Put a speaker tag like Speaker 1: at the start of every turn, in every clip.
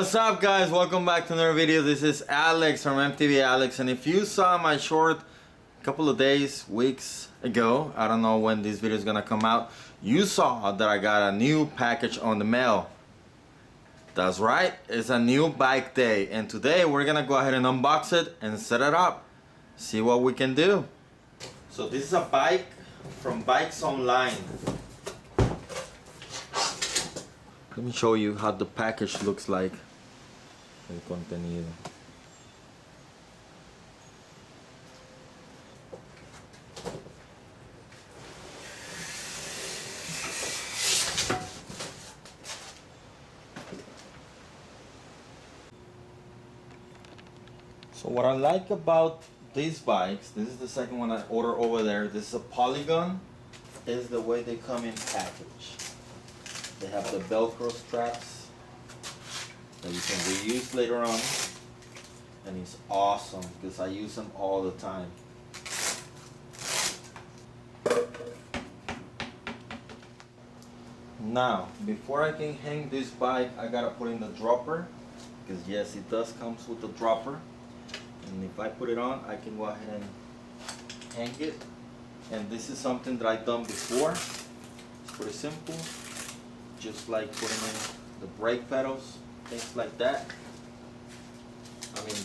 Speaker 1: What's up guys, welcome back to another video. This is Alex from MTV Alex, and if you saw my short a couple of days, weeks ago, I don't know when this video is gonna come out, you saw that I got a new package on the mail. That's right, it's a new bike day, and today we're gonna go ahead and unbox it and set it up, see what we can do. So this is a bike from Bikes Online. Let me show you how the package looks like. El contenido. So what I like about these bikes, this is the second one I ordered over there. This is a Polygon, is the way they come in package. They have the Velcro straps that you can reuse later on, and it's awesome because I use them all the time. Now, before I can hang this bike, I gotta put in the dropper, because yes, it does come with the dropper, and if I put it on, I can go ahead and hang it. And this is something that I've done before. It's pretty simple. Just like putting in the brake pedals, things like that. I mean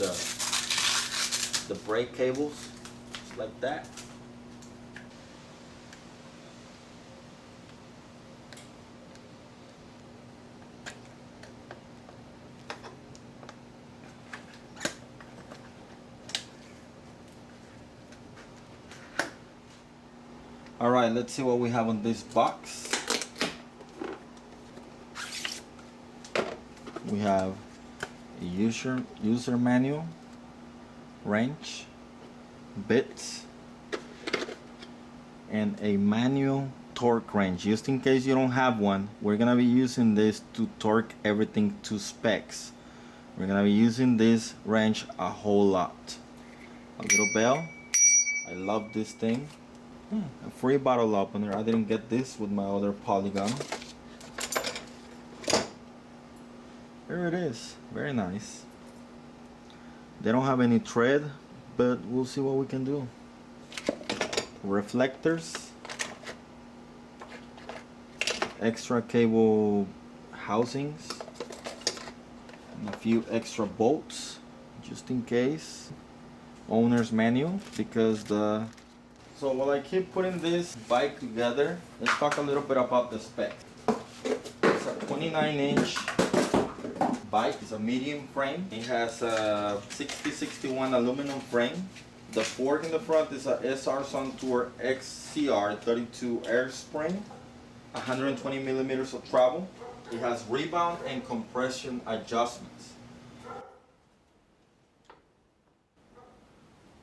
Speaker 1: the brake cables, just like that. All right, let's see what we have on this box. We have a user manual, wrench, bits, and a manual torque wrench. Just in case you don't have one, we're gonna be using this to torque everything to specs. We're gonna be using this wrench a whole lot. A little bell. I love this thing. A free bottle opener. I didn't get this with my other Polygon. There it is, very nice. They don't have any tread, but we'll see what we can do. Reflectors, extra cable housings, and a few extra bolts just in case. Owner's manual, because so while I keep putting this bike together, let's talk a little bit about the spec. It's a 29-inch bike. It's a medium frame. It has a 6061 aluminum frame. The fork in the front is a SR Suntour XCR 32 air spring, 120 millimeters of travel. It has rebound and compression adjustments.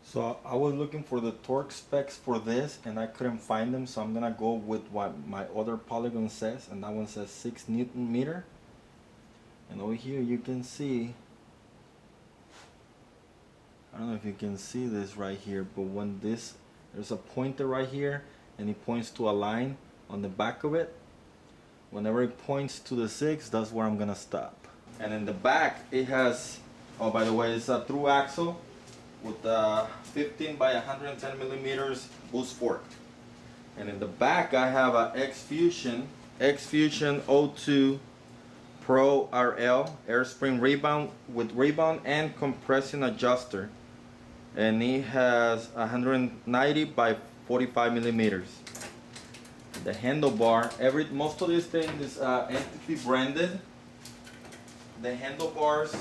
Speaker 1: So I was looking for the torque specs for this and I couldn't find them, so I'm gonna go with what my other Polygon says, and that one says 6 Newton meter. And over here you can see, I don't know if you can see this right here, but when there's a pointer right here and it points to a line on the back of it. Whenever it points to the 6, that's where I'm gonna stop. And in the back it has, oh by the way, it's a Thru axle with a 15 by 110 millimeters boost fork. And in the back I have a X-Fusion O2 Pro RL air spring rebound with rebound and compression adjuster, and it has 190 by 45 millimeters. The handlebar, most of this thing is entity branded. The handlebars,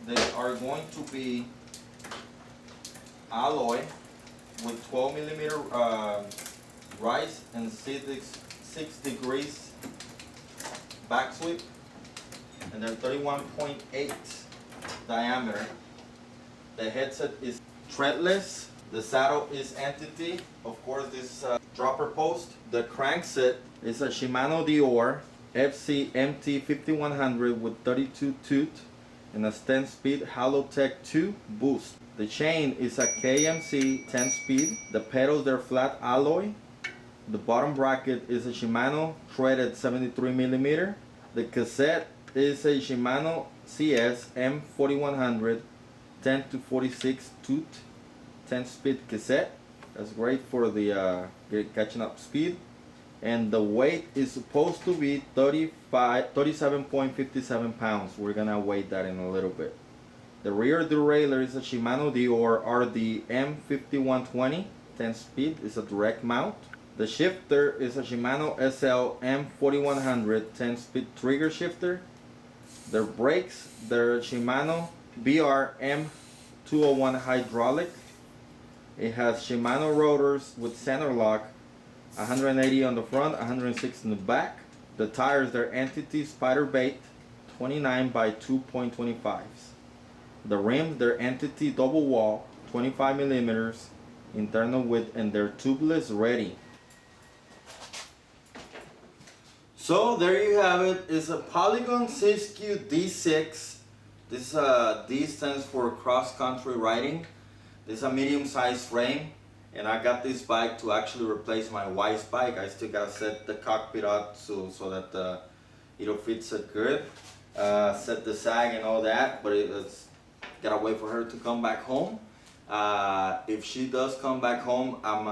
Speaker 1: they are going to be alloy with 12 millimeter rise and 6 degrees back sweep, and they're 31.8 diameter. The headset is threadless. The saddle is entity. Of course, this dropper post. The crankset is a Shimano Dior FC MT5100 with 32 tooth and a 10-speed Halotech 2 boost. The chain is a KMC 10-speed. The pedals, they're flat alloy. The bottom bracket is a Shimano threaded 73 millimeter. The cassette is a Shimano CS M4100 10 to 46 tooth 10-speed cassette. That's great for the catching up speed. And the weight is supposed to be 37.57 pounds. We're gonna weigh that in a little bit. The rear derailleur is a Shimano Dior RD M5120 10-speed. It's a direct mount. The shifter is a Shimano SL M4100 10-speed trigger shifter. Their brakes, they're Shimano BR M201 hydraulic. It has Shimano rotors with center lock, 180 on the front, 106 in the back. The tires, they're Entity Spiderbait 29 by 2.25s. The rims, they're Entity double wall 25 millimeters internal width, and they're tubeless ready. So there you have it. It's a Polygon Sizkiu D6. This D stands for cross country riding. This is a medium sized frame, and I got this bike to actually replace my wife's bike. I still gotta set the cockpit up so that it'll fit it good. Set the sag and all that, but it's gotta wait for her to come back home. If she does come back home, I'm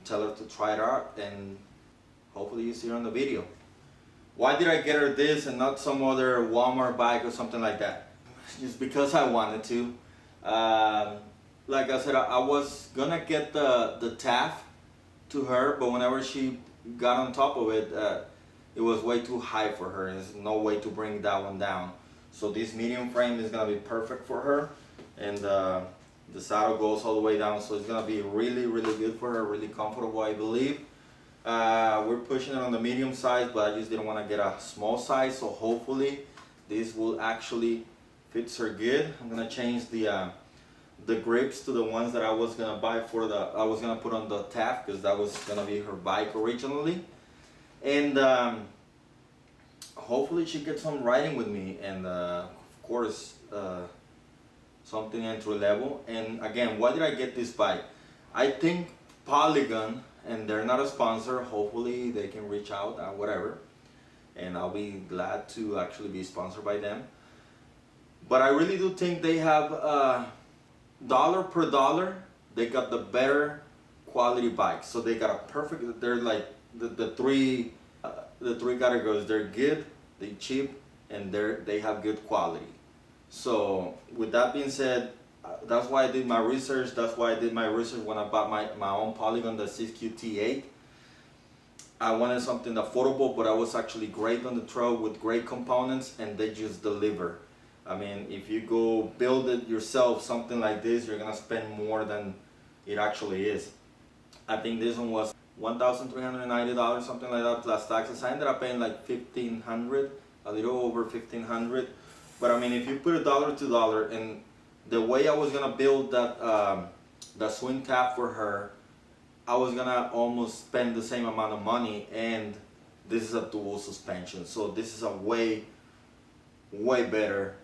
Speaker 1: tell her to try it out, and hopefully you see her on the video. Why did I get her this and not some other Walmart bike or something like that? Just because I wanted to. Like I said, I was gonna get the Taff to her, but whenever she got on top of it, it was way too high for her. There's no way to bring that one down. So this medium frame is gonna be perfect for her, and the saddle goes all the way down, so it's gonna be really, really good for her, really comfortable, I believe. We're pushing it on the medium size, but I just didn't want to get a small size, so hopefully this will actually fit her good. I'm gonna change the grips to the ones that I was gonna buy for I was gonna put on the Taff, because that was gonna be her bike originally, and hopefully she gets some riding with me, and of course something entry level. And again, why did I get this bike? I think Polygon, and they're not a sponsor, hopefully they can reach out, whatever, and I'll be glad to actually be sponsored by them. But I really do think they have dollar per dollar, they got the better quality bikes. So they got a perfect, they're like the three categories. They're good, they cheap, and they have good quality. So with that being said, that's why I did my research. That's why I did my research when I bought my own Polygon, the Sizkiu T8. I wanted something affordable, but I was actually great on the trail with great components, and they just deliver. I mean, if you go build it yourself, something like this, you're gonna spend more than it actually is. I think this one was $1,390, something like that, plus taxes. I ended up paying like $1,500, a little over $1,500. But I mean, if you put it dollar to dollar, and the way I was gonna build that swing Taff for her, I was gonna almost spend the same amount of money, and this is a dual suspension. So this is a way better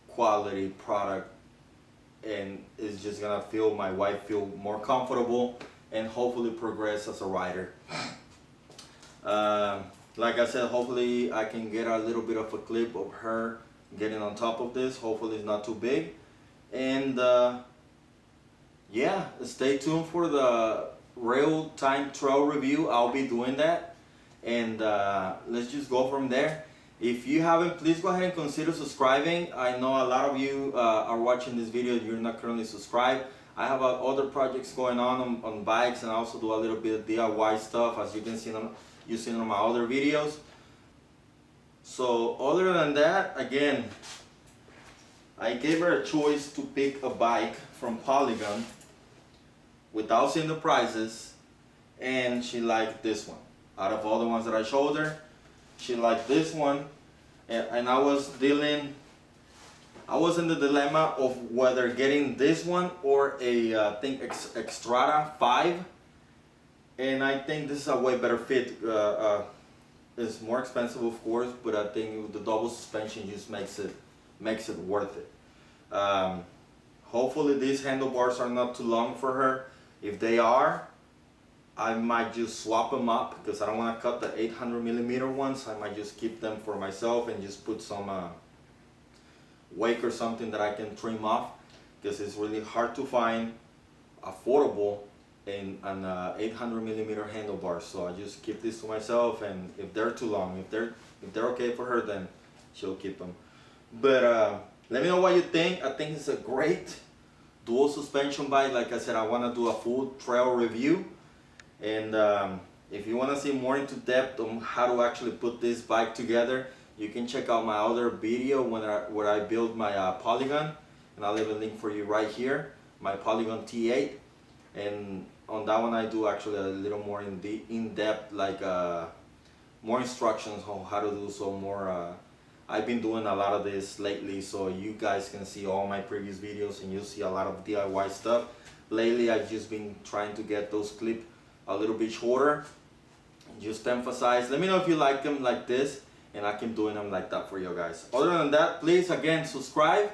Speaker 1: quality product, and it's just gonna feel my wife feel more comfortable and hopefully progress as a rider. Like I said, hopefully I can get a little bit of a clip of her getting on top of this. Hopefully it's not too big. And yeah, stay tuned for the real-time trail review. I'll be doing that, and let's just go from there. If you haven't, please go ahead and consider subscribing. I know a lot of you are watching this video, you're not currently subscribed. I have other projects going on bikes, and I also do a little bit of DIY stuff, as you can see you've seen on my other videos. So other than that, again, I gave her a choice to pick a bike from Polygon without seeing the prices, and she liked this one. Out of all the ones that I showed her, she liked this one, and I was in the dilemma of whether getting this one or a I think Extrada 5, and I think this is a way better fit. It's more expensive, of course, but I think the double suspension just makes it worth it. Hopefully these handlebars are not too long for her. If they are, I might just swap them up, because I don't want to cut the 800mm ones. I might just keep them for myself and just put some wake or something that I can trim off, because it's really hard to find affordable in an 800mm handlebar. So I just keep this to myself, and if they're too long, if they're okay for her, then she'll keep them. But let me know what you think. I think it's a great dual suspension bike. Like I said, I want to do a full trail review, and if you want to see more into depth on how to actually put this bike together, you can check out my other video where I build my Polygon, and I'll leave a link for you right here, my Polygon T8. And on that one I do actually a little more in depth, like more instructions on how to do so more. I've been doing a lot of this lately, so you guys can see all my previous videos and you'll see a lot of DIY stuff. Lately I've just been trying to get those clips a little bit shorter, just to emphasize. Let me know if you like them like this, and I keep doing them like that for you guys. Other than that, please again subscribe.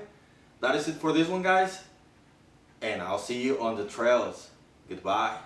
Speaker 1: That is it for this one, guys, and I'll see you on the trails. Goodbye.